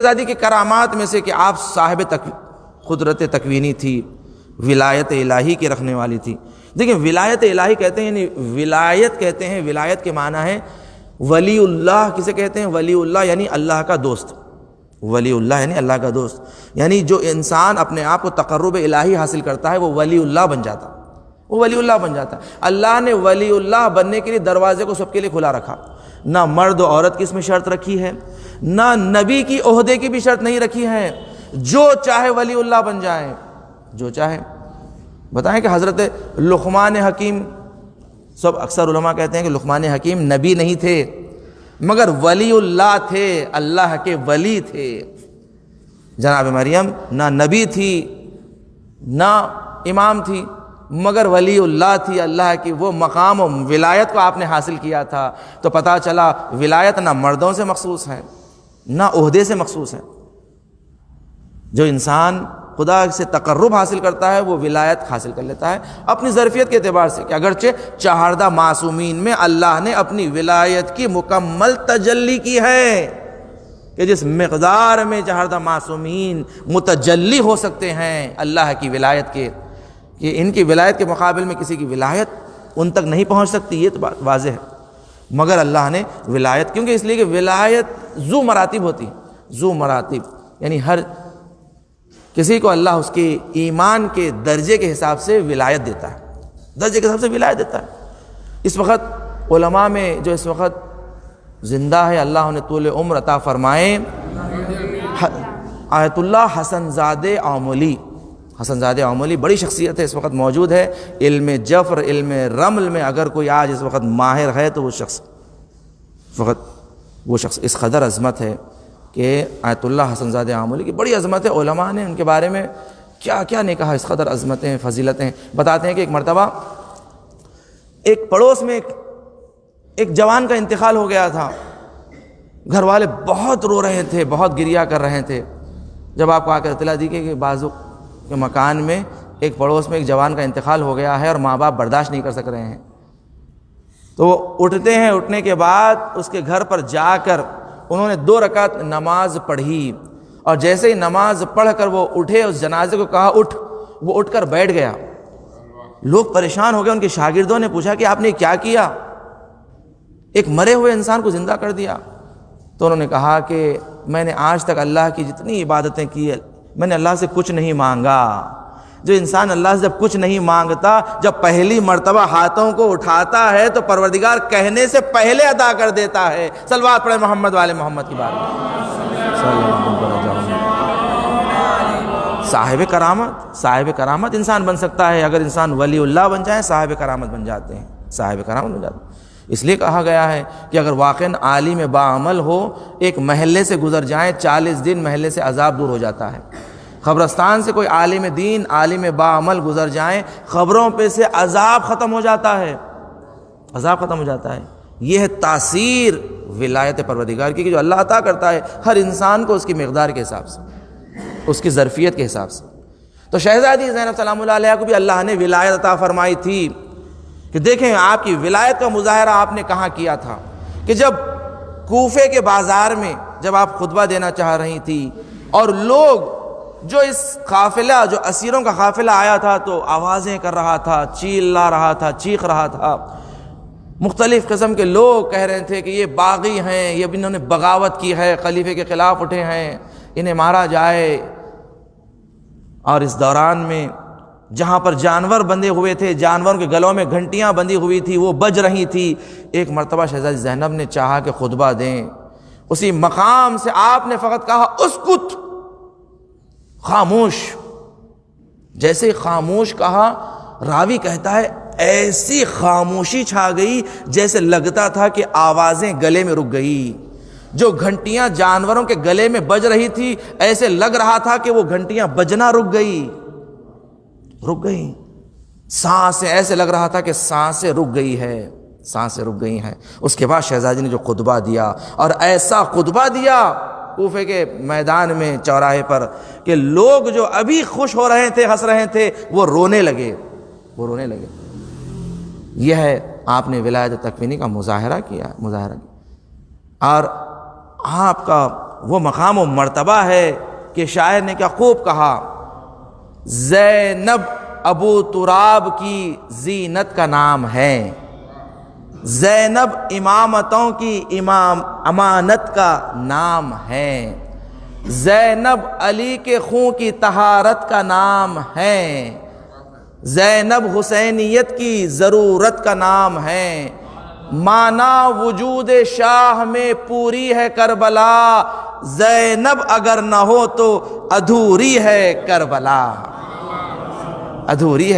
شہزادی کی کرامات میں سے کہ آپ صاحب قدرت تکوینی تھی، ولایت الہی کی رکھنے والی تھی۔ دیکھیں ولایت الہی کہتے ہیں، یعنی ولایت کہتے ہیں، ولایت کے معنی ہے ولی اللہ۔ کسے کہتے ہیں؟ ولی اللہ یعنی اللہ کا دوست۔ ولی اللہ یعنی اللہ کا دوست، یعنی جو انسان اپنے آپ کو تقرب الہی حاصل کرتا ہے وہ ولی اللہ بن جاتا، وہ ولی اللہ بن جاتا ہے۔ اللہ نے ولی اللہ بننے کے لیے دروازے کو سب کے لیے کھلا رکھا، نہ مرد و عورت کی اس میں شرط رکھی ہے، نہ نبی کی عہدے کی بھی شرط نہیں رکھی ہے، جو چاہے ولی اللہ بن جائے، جو چاہے۔ بتائیں کہ حضرت لقمان حکیم، سب اکثر علماء کہتے ہیں کہ لقمان حکیم نبی نہیں تھے مگر ولی اللہ تھے، اللہ کے ولی تھے۔ جناب مریم نہ نبی تھی نہ امام تھی مگر ولی اللہ تھی، اللہ کی وہ مقام و ولایت کو آپ نے حاصل کیا تھا۔ تو پتہ چلا ولایت نہ مردوں سے مخصوص ہے نہ عہدے سے مخصوص ہے۔ جو انسان خدا سے تقرب حاصل کرتا ہے وہ ولایت حاصل کر لیتا ہے اپنی ظرفیت کے اعتبار سے، کہ اگرچہ 14 معصومین میں اللہ نے اپنی ولایت کی مکمل تجلی کی ہے، کہ جس مقدار میں 14 معصومین متجلی ہو سکتے ہیں اللہ کی ولایت کے، کہ ان کی ولایت کے مقابل میں کسی کی ولایت ان تک نہیں پہنچ سکتی، یہ تو بات واضح ہے۔ مگر اللہ نے ولایت، کیونکہ اس لیے کہ ولایت ذو مراتب ہوتی ہے، ذو مراتب یعنی ہر کسی کو اللہ اس کے ایمان کے درجے کے حساب سے ولایت دیتا ہے، درجے کے حساب سے ولایت دیتا ہے۔ اس وقت علماء میں جو اس وقت زندہ ہے، اللہ انہیں طول عمر عطا فرمائے، آیت اللہ حسن زادہ عاملی، حسن زادہ عاملی بڑی شخصیت ہے، اس وقت موجود ہے۔ علم جفر، علم رمل میں اگر کوئی آج اس وقت ماہر ہے تو وہ شخص اس قدر عظمت ہے کہ آیت اللہ حسن زادہ عاملی کی بڑی عظمت ہے۔ علماء نے ان کے بارے میں کیا کیا نہیں کہا، اس قدر عظمتیں فضیلتیں بتاتے ہیں کہ ایک مرتبہ ایک پڑوس میں ایک جوان کا انتقال ہو گیا تھا، گھر والے بہت رو رہے تھے، بہت گریہ کر رہے تھے۔ جب آپ کو آ کر اطلاع دی کہ بازو کے مکان میں ایک پڑوس میں ایک جوان کا انتقال ہو گیا ہے اور ماں باپ برداشت نہیں کر سک رہے ہیں، تو وہ اٹھتے ہیں، اٹھنے کے بعد اس کے گھر پر جا کر انہوں نے 2 رکعت نماز پڑھی، اور جیسے ہی نماز پڑھ کر وہ اٹھے، اس جنازے کو کہا اٹھ، وہ اٹھ کر بیٹھ گیا۔ لوگ پریشان ہو گئے، ان کے شاگردوں نے پوچھا کہ آپ نے کیا کیا؟ ایک مرے ہوئے انسان کو زندہ کر دیا۔ تو انہوں نے کہا کہ میں نے آج تک اللہ کی جتنی عبادتیں کی، میں نے اللہ سے کچھ نہیں مانگا۔ جو انسان اللہ سے جب کچھ نہیں مانگتا، جب پہلی مرتبہ ہاتھوں کو اٹھاتا ہے تو پروردگار کہنے سے پہلے ادا کر دیتا ہے۔ صلوات پڑھے محمد والے محمد کی بات میں۔ صاحب کرامت انسان بن سکتا ہے، اگر انسان ولی اللہ بن جائے صاحب کرامت بن جاتے ہیں، صاحب کرامت بن جاتے ہیں۔ اس لیے کہا گیا ہے کہ اگر واقعاً عالم باعمل ہو، ایک محلے سے گزر جائیں 40 دن محلے سے عذاب دور ہو جاتا ہے۔ قبرستان سے کوئی عالم دین، عالم باعمل گزر جائیں، قبروں پہ سے عذاب ختم ہو جاتا ہے، عذاب ختم ہو جاتا ہے۔ یہ ہے تاثیر ولایت پروردگار کی، کہ جو اللہ عطا کرتا ہے ہر انسان کو اس کی مقدار کے حساب سے، اس کی ظرفیت کے حساب سے۔ تو شہزادی زینب سلام اللہ علیہ کو بھی اللہ نے ولایت عطا فرمائی تھی، کہ دیکھیں آپ کی ولایت کا مظاہرہ آپ نے کہاں کیا تھا، کہ جب کوفے کے بازار میں جب آپ خطبہ دینا چاہ رہی تھی اور لوگ جو اس قافلہ، جو اسیروں کا قافلہ آیا تھا تو آوازیں کر رہا تھا، چیلا رہا تھا، چیخ رہا تھا، مختلف قسم کے لوگ کہہ رہے تھے کہ یہ باغی ہیں، یہ انہوں نے بغاوت کی ہے، خلیفے کے خلاف اٹھے ہیں، انہیں مارا جائے۔ اور اس دوران میں جہاں پر جانور بندھے ہوئے تھے، جانوروں کے گلوں میں گھنٹیاں بندھی ہوئی تھی، وہ بج رہی تھی۔ ایک مرتبہ شہزادی زینب نے چاہا کہ خطبہ دیں، اسی مقام سے آپ نے فقط کہا اسکت، خاموش۔ جیسے ہی خاموش کہا، راوی کہتا ہے ایسی خاموشی چھا گئی جیسے لگتا تھا کہ آوازیں گلے میں رک گئی۔ جو گھنٹیاں جانوروں کے گلے میں بج رہی تھی، ایسے لگ رہا تھا کہ وہ گھنٹیاں بجنا رک گئی، سانسیں ایسے لگ رہا تھا کہ سانسیں رک گئی ہے، سانسیں رک گئی ہیں۔ اس کے بعد شہزادی نے جو خطبہ دیا، اور ایسا خطبہ دیا کوفے کے میدان میں، چوراہے پر، کہ لوگ جو ابھی خوش ہو رہے تھے، ہنس رہے تھے، وہ رونے لگے۔ یہ ہے آپ نے ولایت تکوینی کا مظاہرہ کیا۔ اور آپ کا وہ مقام و مرتبہ ہے کہ شاعر نے کیا خوب کہا، زینب ابو تراب کی زینت کا نام ہے، زینب امامتوں کی امانت کا نام ہے، زینب علی کے خون کی طہارت کا نام ہے، زینب حسینیت کی ضرورت کا نام ہے، مانا وجود شاہ میں پوری ہے کربلا، زینب اگر نہ ہو تو ادھوری ہے کربلا، ادھوری ہے